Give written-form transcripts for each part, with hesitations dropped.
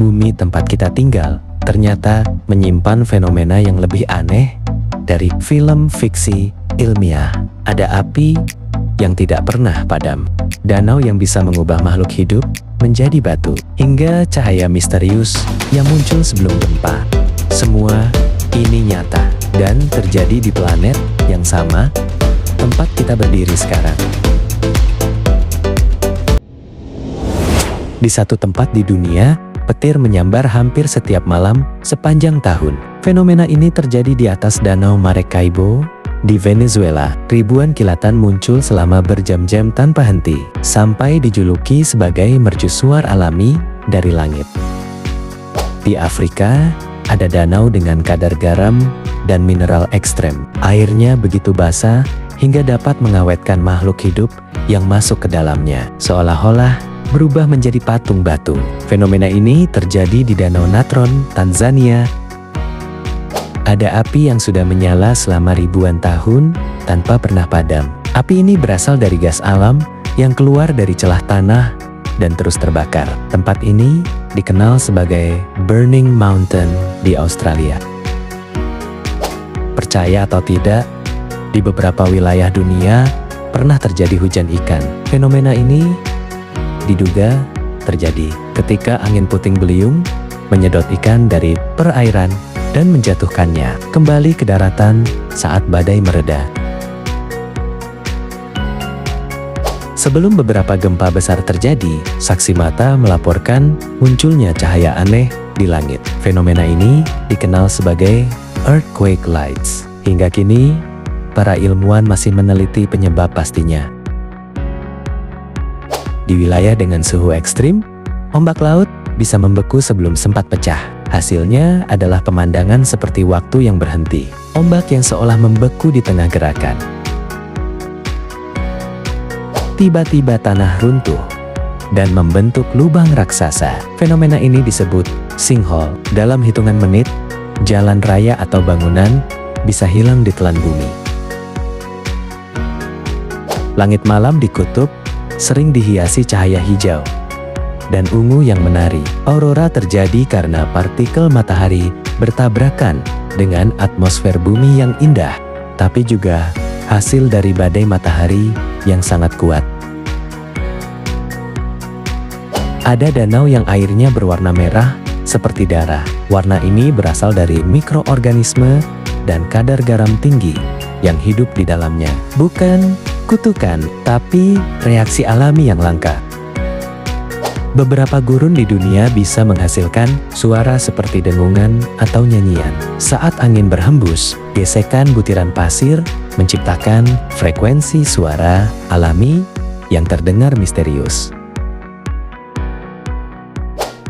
bumi tempat kita tinggal ternyata menyimpan fenomena yang lebih aneh dari film fiksi ilmiah. Ada api yang tidak pernah padam, danau yang bisa mengubah makhluk hidup menjadi batu, hingga cahaya misterius yang muncul sebelum gempa. Semua ini nyata dan terjadi di planet yang sama tempat kita berdiri sekarang. Di satu tempat di dunia, petir menyambar hampir setiap malam sepanjang tahun. Fenomena ini terjadi di atas Danau Maracaibo di Venezuela. Ribuan kilatan muncul selama berjam-jam tanpa henti, sampai dijuluki sebagai mercusuar alami dari langit. Di Afrika, ada danau dengan kadar garam dan mineral ekstrem. Airnya begitu basah hingga dapat mengawetkan makhluk hidup yang masuk ke dalamnya, seolah-olah berubah menjadi patung batu. Fenomena ini terjadi di Danau Natron, Tanzania. Ada api yang sudah menyala selama ribuan tahun tanpa pernah padam. Api ini berasal dari gas alam yang keluar dari celah tanah dan terus terbakar. Tempat ini dikenal sebagai Burning Mountain di Australia. Percaya atau tidak, di beberapa wilayah dunia pernah terjadi hujan ikan. Fenomena ini diduga terjadi ketika angin puting beliung menyedot ikan dari perairan dan menjatuhkannya kembali ke daratan saat badai mereda. Sebelum beberapa gempa besar terjadi, saksi mata melaporkan munculnya cahaya aneh di langit. Fenomena ini dikenal sebagai earthquake lights. Hingga kini, para ilmuwan masih meneliti penyebab pastinya. Di wilayah dengan suhu ekstrim, ombak laut bisa membeku sebelum sempat pecah. Hasilnya adalah pemandangan seperti waktu yang berhenti. Ombak yang seolah membeku di tengah gerakan. Tiba-tiba tanah runtuh dan membentuk lubang raksasa. Fenomena ini disebut sinkhole. Dalam hitungan menit, jalan raya atau bangunan bisa hilang di telan bumi. Langit malam di kutub sering dihiasi cahaya hijau dan ungu yang menari. Aurora terjadi karena partikel matahari bertabrakan dengan atmosfer bumi yang indah, tapi juga hasil dari badai matahari yang sangat kuat. Ada danau yang airnya berwarna merah seperti darah. Warna ini berasal dari mikroorganisme dan kadar garam tinggi yang hidup di dalamnya. Bukan kutukan, tapi reaksi alami yang langka. Beberapa gurun di dunia bisa menghasilkan suara seperti dengungan atau nyanyian. Saat angin berhembus, gesekan butiran pasir menciptakan frekuensi suara alami yang terdengar misterius.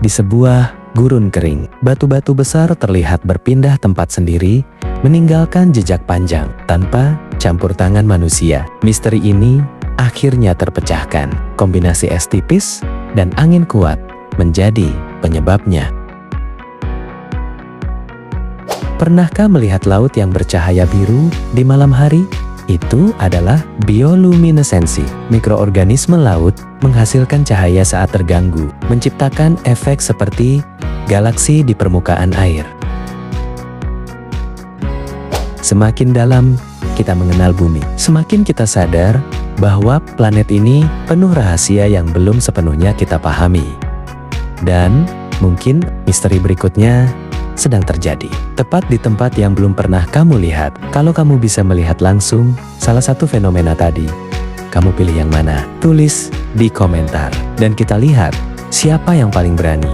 Di sebuah gurun kering, batu-batu besar terlihat berpindah tempat sendiri, meninggalkan jejak panjang tanpa campur tangan manusia. Misteri ini akhirnya terpecahkan. Kombinasi es tipis dan angin kuat menjadi penyebabnya. Pernahkah melihat laut yang bercahaya biru di malam hari? Itu adalah bioluminesensi. Mikroorganisme laut menghasilkan cahaya saat terganggu, menciptakan efek seperti galaksi di permukaan air. Semakin dalam kita mengenal bumi, semakin kita sadar bahwa planet ini penuh rahasia yang belum sepenuhnya kita pahami. Dan mungkin misteri berikutnya sedang terjadi, tepat di tempat yang belum pernah kamu lihat. Kalau kamu bisa melihat langsung salah satu fenomena tadi, kamu pilih yang mana? Tulis di komentar, dan kita lihat siapa yang paling berani.